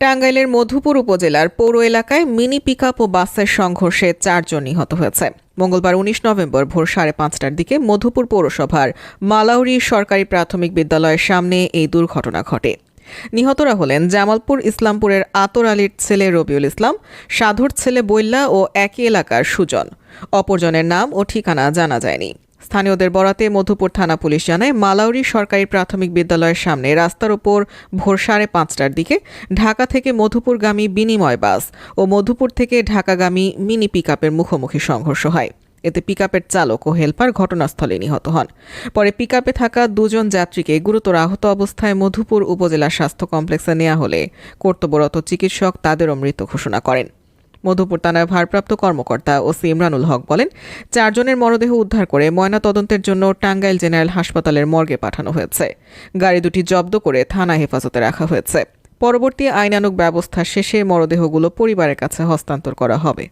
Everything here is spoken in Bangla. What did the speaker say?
টাঙ্গাইলের মধুপুর উপজেলার পৌর এলাকায় মিনি পিকআপ ও বাসের সংঘর্ষে 4 জন নিহত হয়েছে। মঙ্গলবার 19 নভেম্বর ভোর 5:30টার দিকে মধুপুর পৌরসভার মালাউরি সরকারি প্রাথমিক বিদ্যালয়ের সামনে এই দুর্ঘটনা ঘটে। নিহতরা হলেন জামালপুর ইসলামপুরের আতর আলীর ছেলে রবিউল ইসলাম, সাধুর ছেলে বৈল্লা ও একই এলাকার সুজন। অপরজনের নাম ও ঠিকানা জানা যায়নি। স্থানীয়দের বরাতে মধুপুর থানা পুলিশ জানায়, মালাউরি সরকারি প্রাথমিক বিদ্যালয়ের সামনে রাস্তার ওপর ভোর 5:30টার দিকে ঢাকা থেকে মধুপুরগামী বিনিময় বাস ও মধুপুর থেকে ঢাকাগামী মিনি পিকআপের মুখোমুখি সংঘর্ষ হয়। এতে পিকআপের চালক ও হেলপার ঘটনাস্থলে নিহত হন। পরে পিকআপে থাকা 2 জন যাত্রীকে গুরুতর আহত অবস্থায় মধুপুর উপজেলা স্বাস্থ্য কমপ্লেক্সে নেওয়া হলে কর্তব্যরত চিকিৎসক তাদেরও মৃত ঘোষণা করেন। মধুপুর থানার ভারপ্রাপ্ত কর্মকর্তা ওসি ইমরানুল হক বলেন, 4 জনের মরদেহ উদ্ধার করে ময়নাতদন্তের জন্য টাঙ্গাইল জেনারেল হাসপাতালের মর্গে পাঠানো হয়েছে। গাড়ি দুটি জব্দ করে থানা হেফাজতে রাখা হয়েছে। পরবর্তী আইনানুগ ব্যবস্থা শেষে মরদেহগুলো পরিবারের কাছে হস্তান্তর করা হবে।